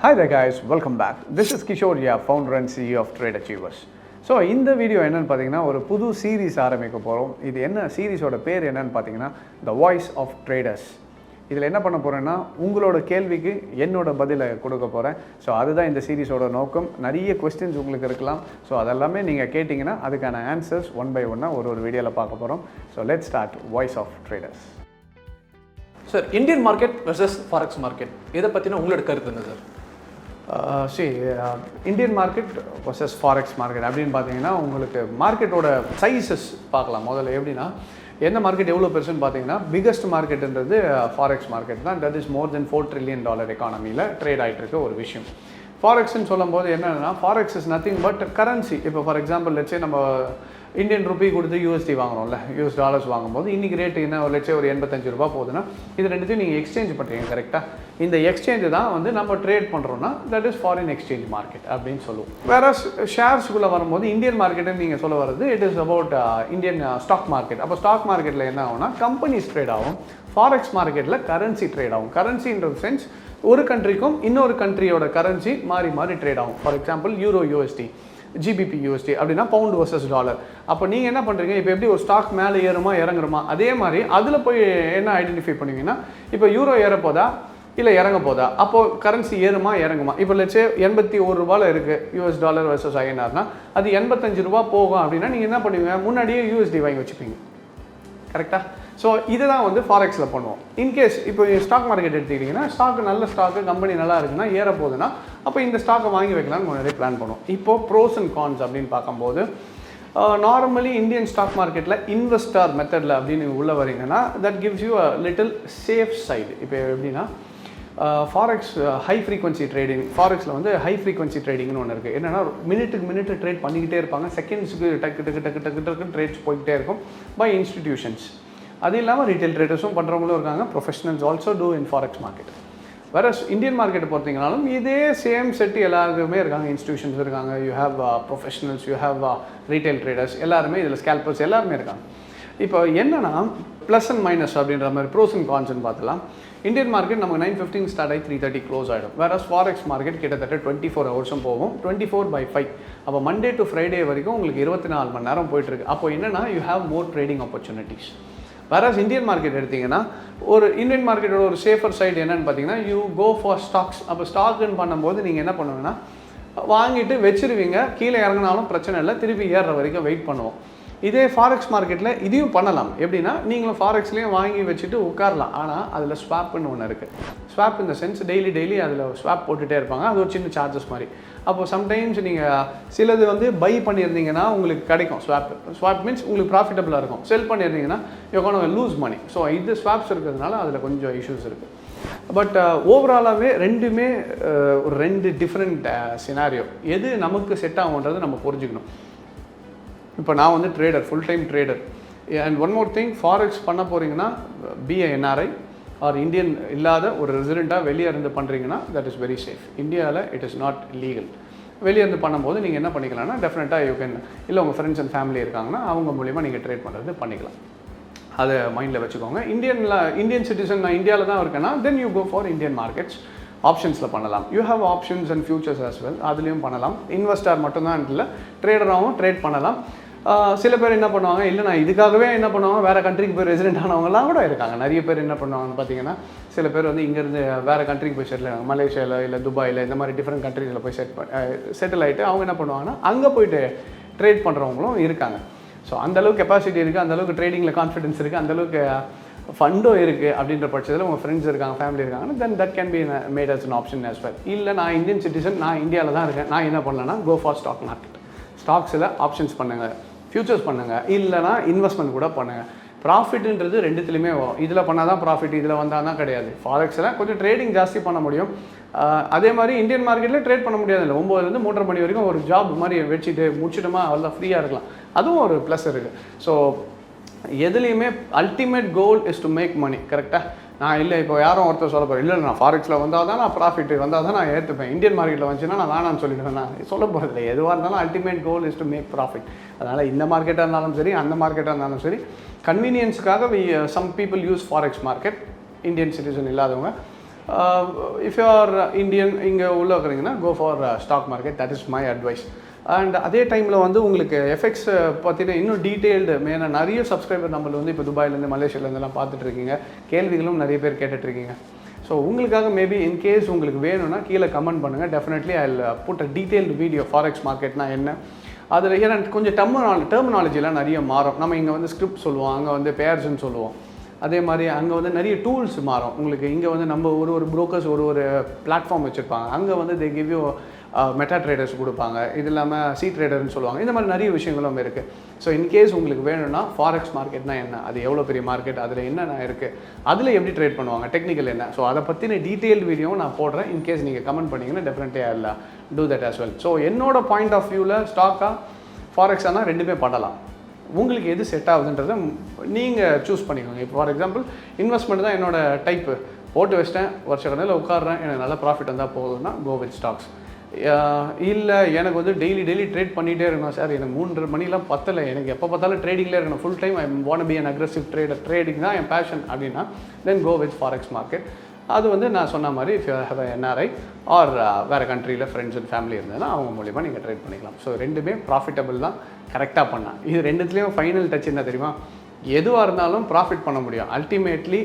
Hi there guys, welcome back. This is Kishore, founder and CEO of Trade Achievers. So இந்த video என்னென்னு பார்த்தீங்கன்னா ஒரு புது series ஆரம்பிக்க போகிறோம். இது என்ன சீரீஸோட பேர் என்னென்னு பார்த்தீங்கன்னா த வாய்ஸ் ஆஃப் ட்ரேடர்ஸ். இதில் என்ன பண்ண போகிறேன்னா உங்களோட கேள்விக்கு என்னோட பதிலை கொடுக்க போகிறேன். ஸோ அதுதான் இந்த சீரீஸோட நோக்கம். நிறைய கொஸ்டின்ஸ் உங்களுக்கு இருக்கலாம். ஸோ அதெல்லாமே நீங்கள் கேட்டிங்கன்னா அதுக்கான ஆன்சர்ஸ் ஒன் பை ஒன்னாக ஒரு வீடியோவில் பார்க்க போகிறோம். So let's start voice of traders. Sir, Indian market versus forex market இதை பற்றின உங்களோட கருத்து என்ன சார்? Indian market versus forex market அப்படின்னு பார்த்தீங்கன்னா உங்களுக்கு மார்க்கெட்டோட சைஸஸ் பார்க்கலாம். முதல்ல எப்படின்னா எந்த மார்க்கெட் எவ்வளோ பெருசுன்னு பார்த்தீங்கன்னா பிக்கஸ்ட் மார்க்கெட்டுன்றது ஃபாரெக்ஸ் மார்க்கெட் தான். That is more than $4 trillion எக்கானமியில் ட்ரேட் ஆகிட்டு இருக்க ஒரு விஷயம். ஃபாரெக்ஸ்ன்னு சொல்லும் போது என்னென்னா forex is nothing but currency. இப்போ ஃபார் எக்ஸாம்பிள் லெட்ஸே நம்ம இந்தியன் ருப்பி கொடுத்து USD வாங்குறோம்ல, US டாலர்ஸ் வாங்கும்போது இன்றைக்கி ரேட்டு என்ன லெட்ஸே ஒரு $85 போகுதுன்னா இது ரெண்டுத்தையும் நீங்கள் எக்ஸ்சேஞ்ச் பண்ணுறீங்க கரெக்டாக. இந்த எக்ஸ்சேஞ்சு தான் வந்து நம்ம ட்ரேட் பண்ணுறோன்னா that is foreign exchange market அப்படின்னு சொல்லுவோம். வேறு ஷேர்ஸ்குள்ளே வரும்போது இந்தியன் மார்க்கெட்டுன்னு நீங்கள் சொல்ல வர்றது it is about Indian stock market. அப்போ ஸ்டாக் மார்க்கெட்டில் என்ன ஆகும்னா கம்பெனிஸ் ட்ரேட் ஆகும். ஃபாரெக்ஸ் மார்க்கெட்டில் கரன்சி ட்ரேட் ஆகும். கரன்சின்ற சென்ஸ் ஒரு கண்ட்ரிக்கும் இன்னொரு கண்ட்ரியோட கரன்சி மாறி மாறி ட்ரேட் ஆகும். For example euro USD, GBP USD அப்படின்னா பவுண்ட் வர்சஸ் டாலர். அப்போ நீங்கள் என்ன பண்ணுறீங்க, இப்போ எப்படி ஒரு ஸ்டாக் மேலே ஏறுமா இறங்குறமா அதே மாதிரி அதில் போய் என்ன ஐடென்டிஃபை பண்ணுவீங்கன்னா இப்போ யூரோ ஏறப்போதா இல்லை இறங்க போதா, அப்போது கரன்சி ஏறுமா இறங்குமா. இப்போ லட்சே $81 இருக்குது US டாலர் வர்சஸ் INRனா அது $85 போகும் அப்படின்னா நீங்கள் என்ன பண்ணுவீங்க, முன்னாடியே USD வாங்கி வச்சுப்பீங்க கரெக்டாக. ஸோ இதுதான் வந்து ஃபாரெக்ஸில் பண்ணுவோம். இன்கேஸ் இப்போ ஸ்டாக் மார்க்கெட் எடுத்துக்கிட்டிங்கன்னா ஸ்டாக்கு நல்ல ஸ்டாக்கு கம்பெனி நல்லா இருக்குன்னா ஏற போகுதுன்னா அப்போ இந்த ஸ்டாக்கை வாங்கி வைக்கலாம்னு முன்னாடியே பிளான் பண்ணுவோம். இப்போது ப்ரோஸ் அண்ட் கான்ஸ் அப்படின்னு பார்க்கும்போது நார்மலி இந்தியன் ஸ்டாக் மார்க்கெட்டில் இன்வெஸ்டர் மெத்தடில் அப்படின்னு உள்ளே வரீங்கன்னா that gives you a little safe side. இப்போ எப்படின்னா ஃபாரெக்ஸ் ஹை ஃப்ரீக்வன்சி ட்ரேடிங், ஃபாரெக்ஸில் வந்து ஹை ஃப்ரீக்வன்சி ட்ரேடிங்னு ஒன்று இருக்குது. என்னென்னா மினிட்டு ட்ரேட் பண்ணிக்கிட்டே இருப்பாங்க. செகண்ட்ஸுக்கு டக்கு ட்ரேட்ஸ் போய்கிட்டே இருக்கும் பை இன்ஸ்டிடியூஷன்ஸ். அது இல்லாமல் ரீட்டைல் ட்ரேடர்ஸும் பண்ணுறவங்களும் இருக்காங்க. Professionals also do in forex market. வேறு இந்தியன் மார்க்கெட்டை பொறுத்தீங்கனாலும் இதே சேம் செட்டு எல்லாருக்குமே இருக்காங்க. இன்ஸ்டிடியூஷன்ஸ் இருக்காங்க, you have professionals, you have retail traders, எல்லாருமே இதில் ஸ்கேல்பர்ஸ் எல்லாருமே இருக்காங்க. இப்போ என்னென்னா ப்ளஸ் அண்ட் மைனஸ் அப்படின்ற மாதிரி ப்ரோஸ் அண்ட் கான்ஸ்ன்னு பார்த்துலாம். இந்தியன் மார்க்கெட் நமக்கு 9:15 ஸ்டார்ட் ஆகி 3:30 க்ளோஸ் ஆகிடும். வேறு ஃபாரெக்ஸ் மார்க்கெட் கிட்டத்தட்ட 24 ஹவர்ஸும் போகும். 24/5. அப்போ மண்டே டு ஃப்ரைடே வரைக்கும் உங்களுக்கு 24 மணி நேரம் போயிட்டுருக்கு. அப்போ என்னென்னா you have more trading opportunities. வேறு இந்தியன் மார்க்கெட் எடுத்திங்கன்னா ஒரு இந்தியன் மார்க்கெட்டோட ஒரு சேஃபர் சைடு என்னென்னு பார்த்தீங்கன்னா யூ கோ ஃபார் ஸ்டாக்ஸ். அப்போ ஸ்டாக்குன்னு பண்ணும்போது நீங்கள் என்ன பண்ணுவீங்கன்னா வாங்கிட்டு வச்சுருவீங்க, கீழே இறங்கினாலும் பிரச்சனை இல்லை, திருப்பி ஏறுற வரைக்கும் வெயிட் பண்ணுவோம். இதே ஃபாரெக்ஸ் மார்க்கெட்டில் இதையும் பண்ணலாம். எப்படின்னா நீங்களும் ஃபாரெக்ஸ்லேயும் வாங்கி வச்சுட்டு உட்காரலாம். ஆனால் அதில் ஸ்வாப்னு ஒன்று இருக்குது. ஸ்வாப் இந்த சென்ஸ் டெய்லி அதில் ஸ்வாப் போட்டுகிட்டே இருப்பாங்க. அது ஒரு சின்ன சார்ஜஸ் மாதிரி. அப்போது சம்டைம்ஸ் நீங்கள் சிலது வந்து பை பண்ணியிருந்தீங்கன்னா உங்களுக்கு கிடைக்கும் ஸ்வாப். ஸ்வாப் மீன்ஸ் உங்களுக்கு ப்ராஃபிட்டபுளாக இருக்கும். செல் பண்ணியிருந்தீங்கன்னா you can lose money. So இது ஸ்வாப்ஸ் இருக்கிறதுனால அதில் கொஞ்சம் இஷ்யூஸ் இருக்குது. பட் ஓவராலாகவே ரெண்டுமே ஒரு ரெண்டு டிஃப்ரெண்ட் சினாரியோ. எது நமக்கு செட் ஆகுன்றது நம்ம புரிஞ்சுக்கணும். இப்போ நான் வந்து trader, full time trader. And one more thing, forex பண்ண போகிறீங்கன்னா NRI ஆர் இந்தியன் இல்லாத ஒரு ரெசிடெண்ட்டாக வெளியே இருந்து பண்ணுறீங்கன்னா தட் இஸ் வெரி சேஃப். இந்தியாவில் இட் இஸ் நாட் லீகல். வெளியே இருந்து பண்ணும்போது நீங்கள் என்ன பண்ணிக்கலாம்னா டெஃபினட்டாக யூ கேன், இல்லை உங்கள் ஃப்ரெண்ட்ஸ் அண்ட் ஃபேமிலி இருக்காங்கன்னா அவங்க மூலிமா நீங்கள் ட்ரேட் பண்ணுறது பண்ணிக்கலாம். அதை மைண்டில் வச்சுக்கோங்க. இந்தியன் சிட்டிசன் நான் இந்தியாவில் தான் இருக்கேன்னா then you go for Indian markets. ஆப்ஷன்ஸில் பண்ணலாம். You have options and futures as well. அதுலேயும் பண்ணலாம். இன்வெஸ்டர் மட்டும்தான் இல்லை, ட்ரேடராகவும் ட்ரேட் பண்ணலாம். சில பேர் என்ன பண்ணுவாங்க, இல்லை நான் இதுக்காகவே என்ன பண்ணுவாங்க, வேறு கண்ட்ரிக்கு போய் ரெசிடென்ட் ஆனவங்கலாம் கூட இருக்காங்க. நிறைய பேர் என்ன பண்ணுவாங்கன்னு பார்த்தீங்கன்னா சில பேர் வந்து இங்கேருந்து வேறு கண்ட்ரிக்கு போய் செட்டில் ஆகாங்க. மலேசியாவில் இல்லை துபாயில் இந்த மாதிரி டிஃப்ரெண்ட் கண்ட்ரீஸில் போய் செட்டில் ஆகிட்டு அவங்க என்ன பண்ணுவாங்கன்னா அங்கே போய்ட்டு ட்ரேட் பண்ணுறவங்களும் இருக்காங்க. ஸோ அந்தளவுக்கு கெப்பாசிட்டி இருக்குது, அந்தளவுக்கு ட்ரேடிங்கில் கான்ஃபிடன்ஸ் இருக்குது, அந்தளவுக்கு ஃபண்டோ இருக்குது. அப்படின்ற பட்சத்தில் உங்கள் ஃப்ரெண்ட்ஸ் இருக்காங்க, ஃபேமிலி இருக்காங்கன்னா then that can be made as an option as well. இல்லை நான் இந்தியன் சிட்டிசன், நான் இந்தியாவில் தான் இருக்கேன், நான் என்ன பண்ணலன்னா கோ ஃபார் ஸ்டாக் மார்க்கெட். ஸ்டாக்ஸில் ஆப்ஷன்ஸ் பண்ணுங்கள், ஃபியூச்சர்ஸ் பண்ணுங்கள், இல்லைனா இன்வெஸ்ட்மெண்ட் கூட பண்ணுங்கள். ப்ராஃபிட்டுன்றது ரெண்டுத்துலையுமே வரும். இதில் பண்ணால் தான் ப்ராஃபிட், இதில் வந்தால் தான் கிடையாது. ஃபாரெக்ஸில் கொஞ்சம் ட்ரேடிங் ஜாஸ்தி பண்ண முடியும். அதே மாதிரி இந்தியன் மார்க்கெட்டில் ட்ரேட் பண்ண முடியாது. இல்லை 9 to 3:30 மணி வரைக்கும் ஒரு ஜாப் மாதிரி வச்சுட்டு முடிச்சிட்டோமா அவ்வளோ ஃப்ரீயாக இருக்கலாம். அதுவும் ஒரு ப்ளஸ் இருக்குது. ஸோ எதுலேயுமே ultimate goal is to make money. கரெக்டாக நான் இல்லை இப்போ யாரும் ஒருத்தர் சொல்ல போகிறேன், இல்லை நான் ஃபாரெக்ஸில் வந்தால் தான் நான் ப்ராஃபிட் வந்தால் தான் நான் ஏற்றுப்பேன், இந்தியன் மார்க்கெட்டில் வந்துச்சுன்னா நான் வேணான்னு சொல்லிடுவேன். நான் சொல்ல போகிறதில்ல. எதுவாக இருந்தாலும் ultimate goal is to make profit. அதனால் இந்த மார்க்கெட்டாக இருந்தாலும் சரி, அந்த மார்க்கெட்டாக இருந்தாலும் சரி, கன்வீனியன்ஸுக்காக some people use forex market. Indian citizen இல்லாதவங்க இஃப் யூ ஆர் இந்தியன் இங்கே உள்ள இருக்கிறீங்கன்னா go for stock market, that is my advice. And அதே டைமில் வந்து உங்களுக்கு எஃபெக்ட்ஸ் பார்த்தீங்கன்னா இன்னும் டீட்டெயில்டு மெயினாக நிறைய சப்ஸ்கிரைபர் நம்மள வந்து இப்போ துபாயிலேருந்து மலேசியாவிலேருந்துலாம் பார்த்துட்ருக்கீங்க, கேள்விகளும் நிறைய பேர் கேட்டுட்ருக்கீங்க. ஸோ உங்களுக்காக மேபி இன்கேஸ் உங்களுக்கு வேணும்னா கீழே கமெண்ட் பண்ணுங்கள். Definitely I will put a detailed video forex மார்க்கெட்னா என்ன, அதில் ஏன்னா கொஞ்சம் டெர்மினாலஜிலாம் நிறைய மாறும். நம்ம இங்கே வந்து ஸ்கிரிப்ட் சொல்லுவோம், அங்கே வந்து பேர்ஸ்ன்னு சொல்லுவோம். அதே மாதிரி அங்கே வந்து நிறைய டூல்ஸ் மாறும் உங்களுக்கு. இங்கே வந்து நம்ம ஒரு ப்ரோக்கர்ஸ் ஒரு பிளாட்ஃபார்ம் வச்சுருப்பாங்க, அங்கே வந்து தே கிவ் யூ மெட்டா ட்ரேடர்ஸ் கொடுப்பாங்க, இது இல்லாமல் சி ட்ரேடர்னு சொல்லுவாங்க. இந்த மாதிரி நிறைய விஷயங்களும் இருக்குது. ஸோ இன்கேஸ் உங்களுக்கு வேணும்னா ஃபாரெக்ஸ் மார்க்கெட்னா என்ன, அது எவ்வளோ பெரிய மார்க்கெட், அதில் என்னென்ன இருக்குது, அதில் எப்படி ட்ரேட் பண்ணுவாங்க, டெக்னிக்கல் என்ன, ஸோ அதை பற்றின டீட்டெயில்டு வீடியோவும் நான் போடுறேன். இன்கேஸ் நீங்கள் கமெண்ட் பண்ணிங்கன்னா definitely I will do that as well. So என்னோட பாயிண்ட் ஆஃப் வியூவில் ஸ்டாக்காக ஃபாரெக்ஸானா ரெண்டுமே பண்ணலாம். உங்களுக்கு எது செட் ஆகுதுன்றதை நீங்கள் சூஸ் பண்ணிக்கோங்க. இப்போ ஃபார் எக்ஸாம்பிள் இன்வெஸ்ட்மெண்ட் தான் என்னோட டைப்பு, போட்டு வச்சிட்டேன், வருஷ கணக்கில் உட்காடுறேன், எனக்கு நல்ல ப்ராஃபிட் வந்தால் போகுதுன்னா கோ வித் ஸ்டாக்ஸ். இல்லை எனக்கு வந்து டெய்லி ட்ரேட் பண்ணிகிட்டே இருக்கணும் சார், எனக்கு 3:30 மணிலாம் பத்தலை, எனக்கு எப்போ பார்த்தாலும் ட்ரேடிங்லேயே இருக்கணும், full time I want be an aggressive trader, trading தான் என் பேஷன் அப்படின்னா then go with forex market. அது வந்து நான் சொன்ன மாதிரி if you have NRI or வேறு கண்ட்ரியில் ஃப்ரெண்ட்ஸ் அண்ட் ஃபேமிலி இருந்ததுன்னா அவங்க மூலிமா நீங்கள் ட்ரேட் பண்ணிக்கலாம். ஸோ ரெண்டுமே ப்ராஃபிட்டபிள் தான், கரெக்டாக பண்ணால். இது ரெண்டுத்துலேயும் ஃபைனல் டச் என்ன தெரியுமா, எதுவாக இருந்தாலும் ப்ராஃபிட் பண்ண முடியும் ultimately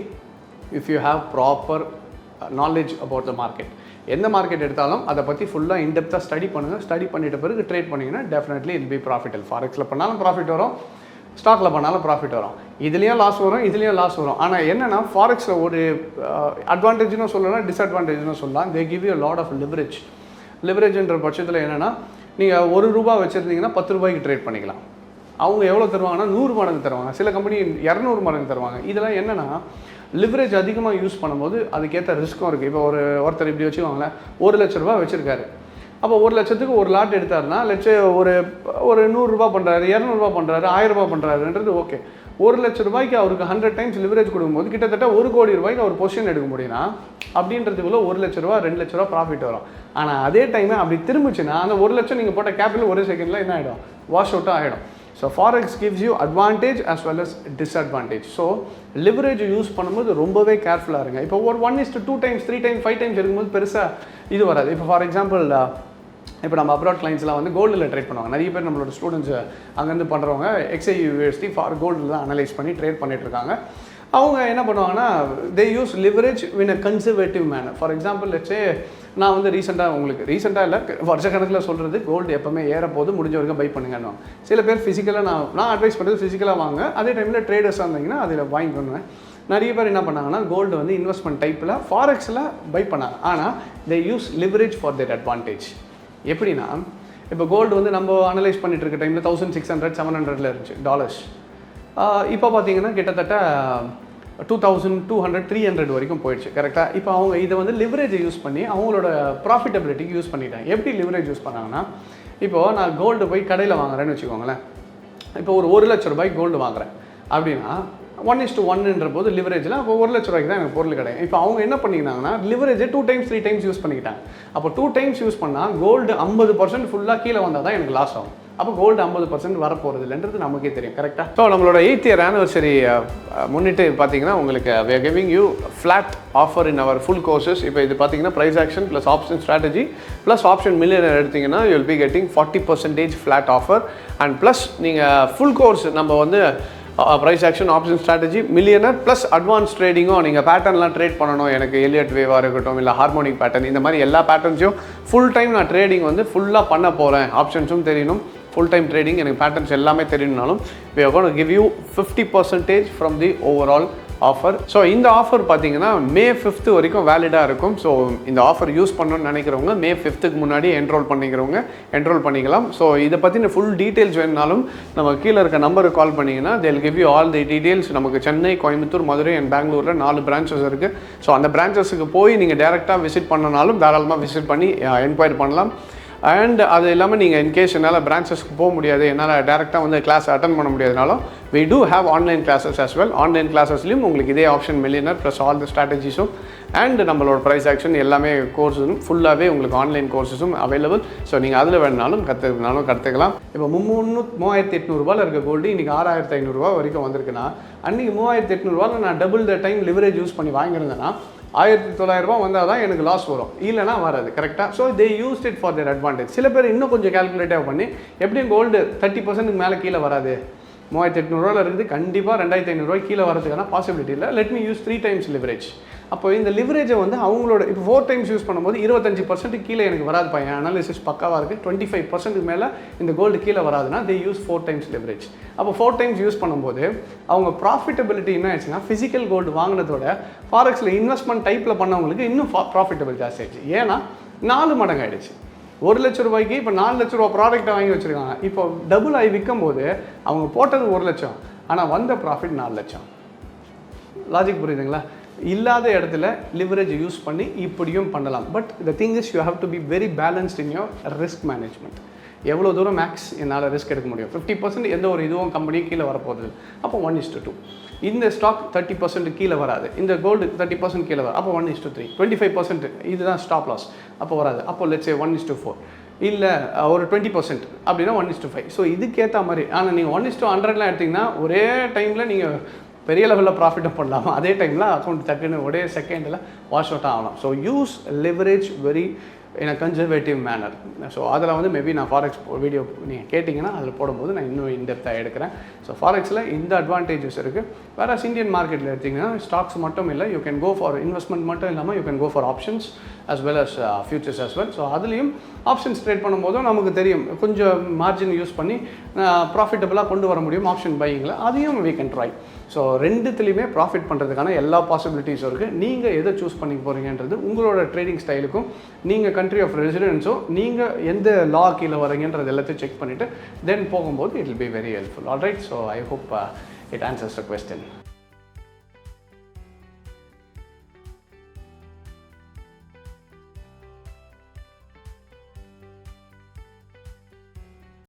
if you have proper knowledge about the market. எந்த மார்க்கெட் எடுத்தாலும் அதை பற்றி ஃபுல்லாக இன்டெப்த்தாக ஸ்டடி பண்ணுங்கள். ஸ்டடி பண்ணிட்ட பிறகு ட்ரேட் பண்ணிங்கன்னா டெஃபினெட்லி இல் பி ப்ராஃபிட்டல். ஃபாரெக்ஸில் பண்ணாலும் ப்ராஃபிட் வரும், ஸ்டாக்கில் பண்ணாலும் ப்ராஃபிட் வரும். இதுலேயும் லாஸ் வரும், இதுலேயும் லாஸ் வரும். ஆனால் என்னென்னா ஃபாரெக்ஸில் ஒரு அட்வான்டேஜ்னு சொல்லலாம், டிஸ்அட்வான்டேஜ்னு சொல்லலாம். They give you lot of leverage. லிவரேஜ்ன்ற பட்சத்தில் என்னென்னா நீங்கள் ₹1 வச்சுருந்தீங்கன்னா ₹10 ட்ரேட் பண்ணிக்கலாம். அவங்க எவ்வளோ தருவாங்கன்னா 100 மடங்கு தருவாங்க, சில கம்பெனி 200 மடங்கு தருவாங்க. இதெல்லாம் என்னென்னா லிவரேஜ் அதிகமாக யூஸ் பண்ணும்போது அதுக்கேற்ற ரிஸ்க்கும் இருக்குது. இப்போ ஒருத்தர் இப்படி வச்சுக்கோங்களேன், ₹1,00,000 வச்சுருக்காரு. அப்போ 1,00,000க்கு ஒரு லாட் எடுத்தாருன்னா ஒரு ₹100 பண்ணுறாரு, ₹200 பண்ணுறாரு, ₹1000 பண்ணுறாருன்றது ஓகே. ₹1,00,000 அவருக்கு 100 டைம்ஸ் லிவரேஜ் கொடுக்கும்போது கிட்டத்தட்ட ₹1,00,00,000 அவர் பொசிஷன் எடுக்க முடியும்னா அப்படின்றதுக்குள்ள ₹1,00,000 ₹2,00,000 ப்ராஃபிட் வரும். ஆனால் அதே டைம் அப்படி திரும்பிச்சுன்னா அந்த 1,00,000 நீங்கள் போட்ட கேபிட்டல் ஒரே செகண்டில் என்ன ஆகிடும், வாஷ் அவுட்டாக ஆகிடும். So forex gives you advantage as well as disadvantage. So leverage use பண்ணும்போது ரொம்பவே கேர்ஃபுல்லாக இருங்க. இப்போ ஒரு 1:2 டைம்ஸ் 3 டைம்ஸ் 5 டைம்ஸ் இருக்கும்போது பெருசாக இது வராது. இப்போ ஃபார் எக்ஸாம்பிள் இப்போ நம்ம அப்ராட் கிளைண்ட்ஸ்லாம் வந்து கோல்டில் ட்ரேட் பண்ணுவாங்க. நிறைய பேர் நம்மளோட ஸ்டூடெண்ட்ஸ் அங்கேருந்து பண்ணுறவங்க எக்ஸ்ஐ யூனிவர்சிட்டி ஃபார் கோல்டில் தான் அனலைஸ் பண்ணி ட்ரேட் பண்ணிகிட்ருக்காங்க. அவங்க என்ன பண்ணுவாங்கன்னா they use leverage in a conservative manner. For example let's say நான் வந்து ரீசெண்டாக இல்லை வருஷக்கணக்கில் சொல்கிறது, கோல்டு எப்போவுமே ஏறப்போது, முடிஞ்ச வரைக்கும் பை பண்ணுங்கன்னு. சில பேர் ஃபிசிக்கலாக நான் அட்வைஸ் பண்ணுறது ஃபிசிக்கலாக வாங்க, அதே டைமில் ட்ரேடர்ஸாக இருந்தீங்கன்னா அதில் வாங்கிக்கணுவேன். நிறைய பேர் என்ன பண்ணாங்கன்னா கோல்டு வந்து இன்வெஸ்ட்மெண்ட் டைப்பில் ஃபாரெக்ஸில் பை பண்ணாங்க. ஆனால் they use leverage for their advantage. எப்படின்னா இப்போ கோல்டு வந்து நம்ம அனலைஸ் பண்ணிட்டு இருக்க டைமில் 1600 700 இருந்துச்சு டாலர்ஸ். இப்போ பார்த்தீங்கன்னா கிட்டத்தட்ட 2200 300 வரைக்கும் போயிடுச்சு. கரெக்டாக. இப்போ அவங்க இதை வந்து லிவரேஜை யூஸ் பண்ணி அவங்களோட ப்ராஃபிட்டபிலிட்டிக்கு யூஸ் பண்ணிட்டாங்க. எப்படி லிவரேஜ் யூஸ் பண்ணாங்கன்னா, இப்போது நான் கோல்டு போய் கடையில் வாங்குறேன்னு வச்சுக்கோங்களேன். இப்போ ஒரு ₹1,00,000 கோல்டு வாங்குறேன் அப்படின்னா 1:1ன்ற போது லிவரேஜில் அப்போ ₹1,00,000 தான் எனக்கு பொருள் கிடையாது. இப்போ அவங்க என்ன பண்ணிக்கிட்டாங்கன்னா லிவரேஜை 2 டைம்ஸ் 3 டைம்ஸ் யூஸ் பண்ணிக்கிட்டாங்க. அப்போ 2 டைம்ஸ் யூஸ் பண்ணால் கோல்டு 50% ஃபுல்லாக கீழே வந்தால் தான் எனக்கு லாஸ் ஆகும். அப்போ கோல்டு 50% வரப்போகிறது இல்லைன்றது நமக்கே தெரியும். கரெக்டாக. ஸோ நம்மளோட 8th year anniversary முன்னிட்டு பார்த்தீங்கன்னா உங்களுக்கு we are giving you flat offer in our full courses. இப்போ இது பார்த்தீங்கன்னா price action plus option strategy plus option millionaire எடுத்திங்கன்னா you will be getting 40% flat offer and plus நீங்கள் ஃபுல் கோர்ஸ் நம்ம வந்து price action option strategy millionaire plus advance ட்ரேடிங்கும் நீங்கள் பேட்டர்ன்லாம் ட்ரேட் பண்ணணும். எனக்கு எலியட் வேவாக இருக்கட்டும் இல்லை ஹார்மோனிக் பேட்டர்ன், இந்த மாதிரி எல்லா பேட்டர்ன்ஸையும் ஃபுல் டைம் நான் ட்ரேடிங் வந்து ஃபுல்லாக பண்ண போகிறேன். ஆப்ஷன்ஸும் தெரியணும், ஃபுல் டைம் ட்ரேடிங் எனக்கு பேட்டர்ன்ஸ் எல்லாமே தெரியணும்னாலும் we are going to give you 50% from the overall offer. So இந்த ஆஃபர் பார்த்தீங்கன்னா May 5th வரைக்கும் வேலிடாக இருக்கும். ஸோ இந்த ஆஃபர் யூஸ் பண்ணணும்னு நினைக்கிறவங்க May 5th முன்னாடி என்ரோல் பண்ணிக்கலாம். ஸோ இதை பற்றின ஃபுல் டீட்டெயில்ஸ் வேணுனாலும் நம்ம கீழே இருக்க நம்பருக்கு கால் பண்ணிங்கன்னா they'll give you all the details. நமக்கு சென்னை, கோயம்புத்தூர், மதுரை அண்ட் பெங்களூரில் 4 பிரான்ச்சஸ் இருக்குது. ஸோ அந்த பிரான்ச்சஸுக்கு போய் நீங்கள் டேரெக்டாக விசிட் பண்ணனாலும் தாராளமாக விசிட் பண்ணி என்கொயரி பண்ணலாம். அண்ட் அது இல்லாமல் நீங்கள் இன்கேஸ் என்னால் பிரான்ச்சஸ்க்கு போக முடியாது, என்னால் டேரெக்டாக வந்து கிளாஸ் அட்டன் பண்ண முடியாதுனாலும் we do have online classes as well. Online கிளாஸஸ்லையும் உங்களுக்கு இதே option millionaire plus all the ஸ்ட்ராட்டஜிஸும் அண்ட் நம்மளோட ப்ரைஸ் ஆக்ஷன் எல்லாமே கோர்ஸும் ஃபுல்லாகவே உங்களுக்கு ஆன்லைன் கோர்ஸஸும் அவைலபிள். ஸோ நீங்கள் அதில் வேணுனாலும் கற்றுக்கலாம். இப்போ 3,800 இருக்க கோல்டு இன்றைக்கி 6,500 வரைக்கும் வந்திருக்குன்னா, அன்றைக்கி 3,800 நான் double the time leverage use பண்ணி வாங்கியிருந்தேன்னா $1900 வந்தால் தான் எனக்கு லாஸ் வரும், இல்லைனா வராது. கரெக்டாக? So they used it for their advantage. சில பேர் இன்னும் கொஞ்சம் கேல்குலேட்டிவ் பண்ணி எப்படியும் கோல்டு 30% மேலே கீழே வராது, 3800 இருக்குது, கண்டிப்பாக 2500 கீழே வரதுக்கான பாசிபிலிட்டி இல்லை, let me use 3 times leverage. அப்போ இந்த லிவரேஜை வந்து அவங்களோட இப்போ 4 times யூஸ் பண்ணும்போது 25% கீழே எனக்கு வராது பையன், அனாலிசிஸ் பக்காவாக இருக்குது, 25% மேலே இந்த கோல்டு கீழே வராதுன்னா தே யூஸ் 4 times லிவரேஜ். அப்போ 4 times யூஸ் பண்ணும்போது அவங்க ப்ராஃபிட்டபிலிட்டி என்ன ஆயிடுச்சுன்னா ஃபிசிக்கல் கோல்டு வாங்கினதோட ஃபாரெக்ஸில் இன்வெஸ்ட்மெண்ட் டைப்பில் பண்ணவங்களுக்கு இன்னும் ப்ராஃபிட்டபிள் ஜாஸ்தி ஆயிடுச்சு. ஏன்னா 4 மடங்கு ஆகிடுச்சு. ₹1,00,000 இப்போ ₹4,00,000 ப்ராடக்ட்டை வாங்கி வச்சுருக்காங்க. இப்போ டபுள் ஆகி விற்கும் போது அவங்க போட்டது 1,00,000, ஆனால் வந்த ப்ராஃபிட் 4,00,000. லாஜிக் புரியுதுங்களா? இல்லாத இடத்துல லிவரேஜ் யூஸ் பண்ணி இப்படியும் பண்ணலாம். But the thing is you have to be very balanced in your risk management. எவ்வளோ தூரம் மேக்ஸ் என்னால் ரிஸ்க் எடுக்க முடியும்? 50% எந்த ஒரு இதுவும் கம்பெனியும் கீழே வரப்போகுது. அப்போ 1:2. இந்த ஸ்டாக் 30% கீழே வராது, இந்த கோல்டு 30% கீழே வராது, அப்போ 1:3. 25% இதுதான் ஸ்டாப் லாஸ், அப்போ வராது. அப்போ லெட்ஸ் சே 1:4. இல்லை ஒரு 20% அப்படின்னா 1:5. ஸோ இதுக்கேற்ற மாதிரி. ஆனால் நீங்கள் 1:100 எடுத்திங்கன்னா ஒரே டைமில் நீங்கள் பெரிய லெவலில் ப்ராஃபிட்டும் பண்ணலாம், அதே டைமில் அக்கௌண்ட் டக்குன்னு ஒரே செகண்டில் வாஷ் அவுட் ஆகலாம். So use leverage very in a conservative manner. So அதில் வந்து மேபி நான் ஃபாரெக்ஸ் வீடியோ நீங்கள் கேட்டிங்கன்னா அதில் போடும்போது நான் இன்னும் இன்டெப்த்தாக எடுக்கிறேன். ஸோ ஃபாரெக்ஸில் இந்த அட்வான்டேஜஸ் இருக்குது. வேறு இந்தியன் மார்க்கெட்டில் எடுத்திங்கன்னா ஸ்டாக்ஸ் மட்டும் இல்லை, you can go for investment மட்டும் இல்லாமல் you can go for options as well as futures as well. So அதுலேயும் ஆப்ஷன்ஸ் ட்ரேட் பண்ணும்போதும் நமக்கு தெரியும் கொஞ்சம் மார்ஜின் யூஸ் பண்ணி ப்ராஃபிட்டபுளாக கொண்டு வர முடியும் ஆப்ஷன் பையிங்கில், அதையும் we can try. ஸோ ரெண்டுத்துலேயுமே ப்ராஃபிட் பண்ணுறதுக்கான எல்லா பாசிபிலிட்டிஸும் இருக்குது. நீங்கள் எதை சூஸ் பண்ணி போகிறீங்கன்றது உங்களோட ட்ரேடிங் ஸ்டைலுக்கும் நீங்கள் கண்ட்ரி ஆஃப் ரெசிடென்ஸும் நீங்கள் எந்த லா கீழே வரீங்கன்றது எல்லாத்தையும் செக் பண்ணிவிட்டு தென் போகும்போது it will be very helpful. Alright, so I hope it answers the question.